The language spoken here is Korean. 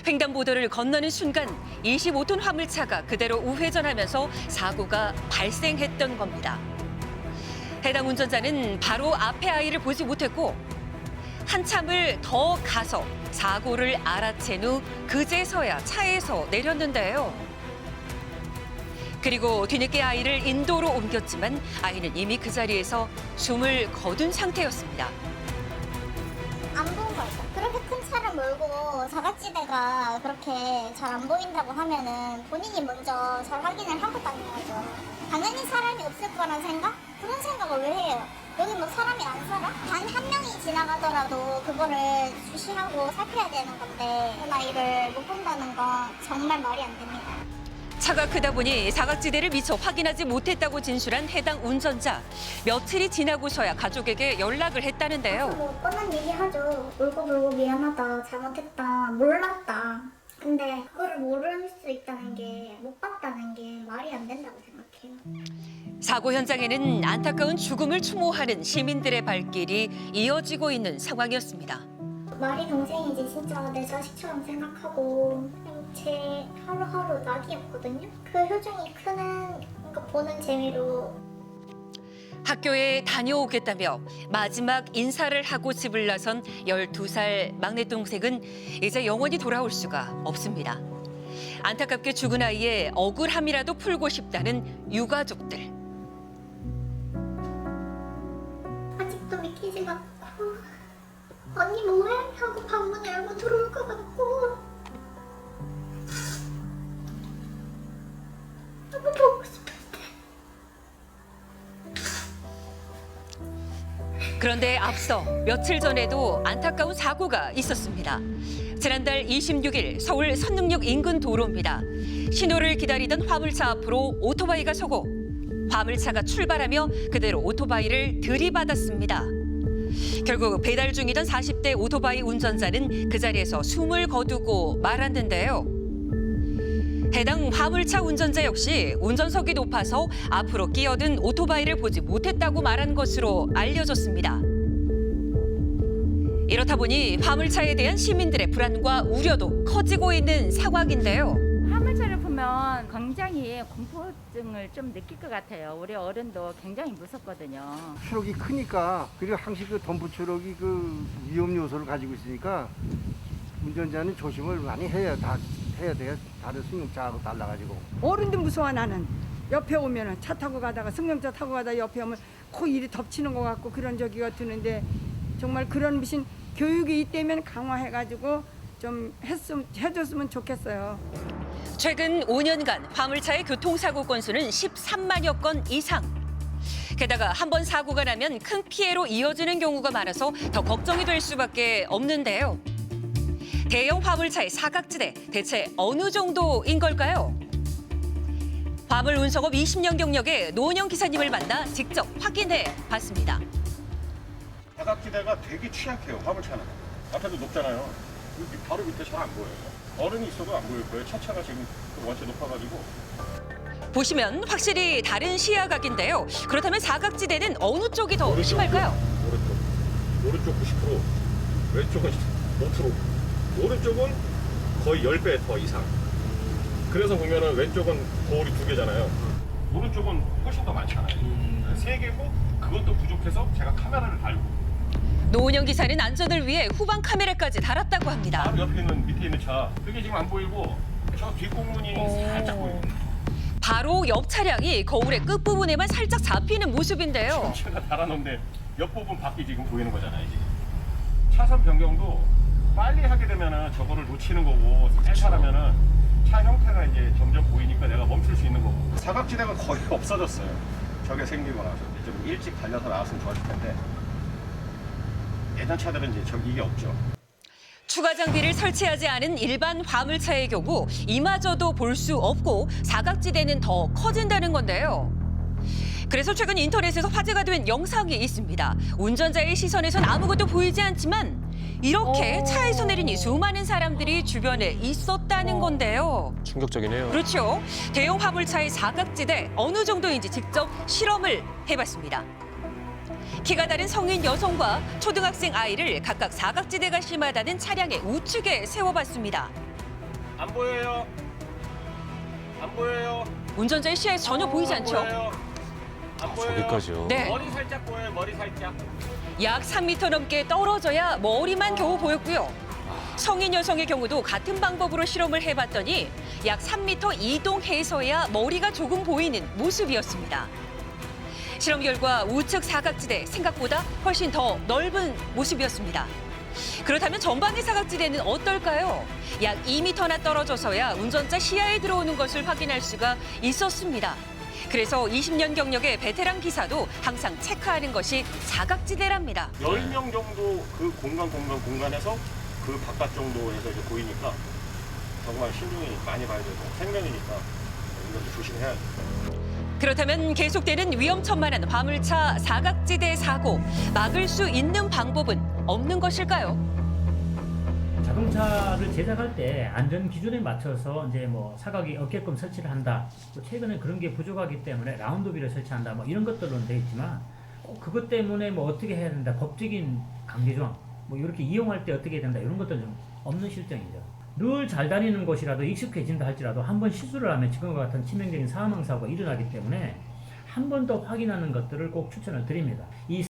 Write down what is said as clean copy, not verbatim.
횡단보도를 건너는 순간 25톤 화물차가 그대로 우회전하면서 사고가 발생했던 겁니다. 해당 운전자는 바로 앞에 아이를 보지 못했고 한참을 더 가서 사고를 알아챈 후 그제서야 차에서 내렸는데요. 그리고 뒤늦게 아이를 인도로 옮겼지만 아이는 이미 그 자리에서 숨을 거둔 상태였습니다. 안 본 거죠. 그렇게 큰 차를 몰고 사각지대가 그렇게 잘 안 보인다고 하면은 본인이 먼저 잘 확인을 하고 다녀야죠. 당연히 사람이 없을 거란 생각? 그런 생각을 왜 해요? 여기 뭐 사람이 안 살아? 단 한 명이 지나가더라도 그거를 주시하고 살펴야 되는 건데 그 아이를 못 본다는 건 정말 말이 안 됩니다. 차가 크다 보니 사각지대를 미처 확인하지 못했다고 진술한 해당 운전자. 며칠이 지나고서야 가족에게 연락을 했다는데요. 뭐 뻔한 얘기하죠. 울고 미안하다, 잘못했다, 몰랐다. 근데 그거를 모를 수 있다는 게, 못 봤다는 게 말이 안 된다고 생각해요. 사고 현장에는 안타까운 죽음을 추모하는 시민들의 발길이 이어지고 있는 상황이었습니다. 말이 동생이지 진짜 내 자식처럼 생각하고 제 하루하루 낙이었거든요. 그 효정이 크는 거 보는 재미로 학교에 다녀오겠다며 마지막 인사를 하고 집을 나선 12살 막내 동생은 이제 영원히 돌아올 수가 없습니다. 안타깝게 죽은 아이의 억울함이라도 풀고 싶다는 유가족들. 아직도 믿기지가 않고 언니 뭐해? 하고 방문 열고 들어올 것 같고 너무 보고 싶은데. 그런데 앞서 며칠 전에도 안타까운 사고가 있었습니다. 지난달 26일 서울 선릉역 인근 도로입니다. 신호를 기다리던 화물차 앞으로 오토바이가 서고 화물차가 출발하며 그대로 오토바이를 들이받았습니다. 결국 배달 중이던 40대 오토바이 운전자는 그 자리에서 숨을 거두고 말았는데요. 해당 화물차 운전자 역시 운전석이 높아서 앞으로 끼어든 오토바이를 보지 못했다고 말한 것으로 알려졌습니다. 이렇다 보니 화물차에 대한 시민들의 불안과 우려도 커지고 있는 상황인데요. 화물차를 보면 굉장히 공포증을 좀 느낄 것 같아요. 우리 어른도 굉장히 무섭거든요. 트럭이 크니까 그리고 항상 그 덤프 트럭이 그 위험 요소를 가지고 있으니까 운전자는 조심을 많이 해야 돼요. 다른 승용차하고 달라가지고. 어른도 무서워 나는. 옆에 오면은 차 타고 가다가 승용차 타고 가다가 옆에 오면 코 이리 덮치는 것 같고 그런 저기가 드는데 정말 그런 무슨 교육이 있다면 강화해가지고 좀 해줬으면 좋겠어요. 최근 5년간 화물차의 교통사고 건수는 13만여 건 이상. 게다가 한 번 사고가 나면 큰 피해로 이어지는 경우가 많아서 더 걱정이 될 수밖에 없는데요. 대형 화물차의 사각지대 대체 어느 정도인 걸까요? 화물 운송업 20년 경력의 노은영 기사님을 만나 직접 확인해 봤습니다. 사각지대가 되게 취약해요, 화물차는. 앞에도 높잖아요. 여기 바로 밑에 잘 안 보여요. 어른이 있어도 안 보일 거예요. 차체가 지금 원체 높아가지고. 보시면 확실히 다른 시야각인데요. 그렇다면 사각지대는 어느 쪽이 더 심할까요? 오른쪽 90%, 왼쪽은 5%. 오른쪽은 거의 10배 더 이상. 그래서 보면은 왼쪽은 거울이 2개잖아요. 오른쪽은 훨씬 더 많잖아요. 3개고 그것도 부족해서 제가 카메라를 달고. 노은영 기사는 안전을 위해 후방 카메라까지 달았다고 합니다. 바로 옆에 있는 밑에 있는 차. 그게 지금 안 보이고 저 뒷공문이 살짝 보여요. 바로 옆 차량이 거울의 끝부분에만 살짝 잡히는 모습인데요. 제가 달아놓은데 옆부분 밖이 지금 보이는 거잖아요. 지금. 차선 변경도 빨리 하게 되면은 저거를 놓치는 거고 쌀쌀하면은 차 형태가 이제 점점 보이니까 내가 멈출 수 있는 거고. 사각지대가 거의 없어졌어요. 저게 생기고 나서 이제 좀 일찍 달려서 나왔으면 좋았을 텐데 예전 차들은 이제 이게 없죠. 추가 장비를 설치하지 않은 일반 화물차의 경우 이마저도 볼 수 없고 사각지대는 더 커진다는 건데요. 그래서 최근 인터넷에서 화제가 된 영상이 있습니다. 운전자의 시선에선 아무것도 보이지 않지만 이렇게 차에서 내리니 수많은 사람들이 주변에 있었다는 건데요. 충격적이네요. 그렇죠. 대형 화물차의 사각지대 어느 정도인지 직접 실험을 해봤습니다. 키가 다른 성인 여성과 초등학생 아이를 각각 사각지대가 심하다는 차량의 우측에 세워봤습니다. 안 보여요. 안 보여요. 운전자의 시야에서 전혀 보이지 않죠? 안 보여요. 저기까지요. 네. 머리 살짝 보여요. 머리 살짝. 약 3m 넘게 떨어져야 머리만 겨우 보였고요. 성인 여성의 경우도 같은 방법으로 실험을 해봤더니 약 3m 이동해서야 머리가 조금 보이는 모습이었습니다. 실험 결과 우측 사각지대 생각보다 훨씬 더 넓은 모습이었습니다. 그렇다면 전방의 사각지대는 어떨까요? 약 2m나 떨어져서야 운전자 시야에 들어오는 것을 확인할 수가 있었습니다. 그래서 20년 경력의 베테랑 기사도 항상 체크하는 것이 사각지대랍니다. 10명 정도 그 공간에서 그 바깥 정도에서 이제 보이니까 정말 신중히 많이 봐야 되고 생명이니까 이것도 조심해야 돼요. 그렇다면 계속되는 위험천만한 화물차 사각지대 사고 막을 수 있는 방법은 없는 것일까요? 자동차를 제작할 때 안전 기준에 맞춰서 이제 뭐 사각이 없게끔 설치를 한다. 또 최근에 그런 게 부족하기 때문에 라운드빌을 설치한다. 뭐 이런 것들로는 돼 있지만 꼭 그것 때문에 뭐 어떻게 해야 된다. 법적인 강제 조항. 뭐 이렇게 이용할 때 어떻게 해야 된다. 이런 것들은 좀 없는 실정이죠. 늘 잘 다니는 곳이라도 익숙해진다 할지라도 한 번 실수를 하면 지금과 같은 치명적인 사망 사고가 일어나기 때문에 한 번 더 확인하는 것들을 꼭 추천을 드립니다. 이